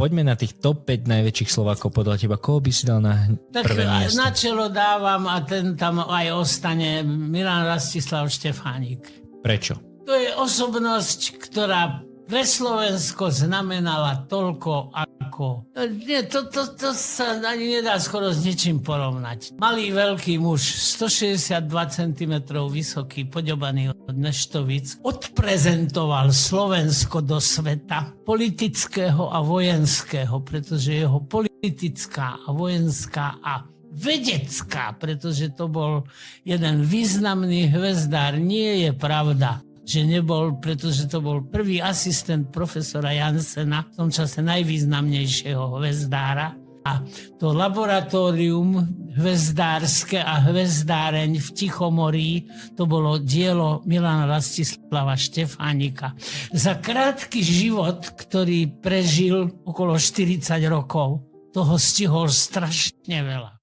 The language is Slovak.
poďme na tých top 5 najväčších Slovákov podľa teba. Koho by si dal na prvé miesto? Na čelo dávam a ten tam aj ostane Milan Rastislav Štefánik. Prečo? To je osobnosť, ktorá pre Slovensko znamenala toľko ako... Nie, to sa ani nedá skoro s ničím porovnať. Malý veľký muž, 162 cm vysoký, podobaný od neštovic, odprezentoval Slovensko do sveta politického a vojenského, pretože jeho politická a vojenská a vedecká, pretože to bol jeden významný hvezdár. Nie je pravda, že nebol, pretože to bol prvý asistent profesora Jansena, v tom čase najvýznamnejšieho hvezdára. A to laboratórium hvezdárske a hvezdáreň v Tichomorí, to bolo dielo Milana Rastislava Štefánika. Za krátky život, ktorý prežil okolo 40 rokov, toho stihol strašne veľa.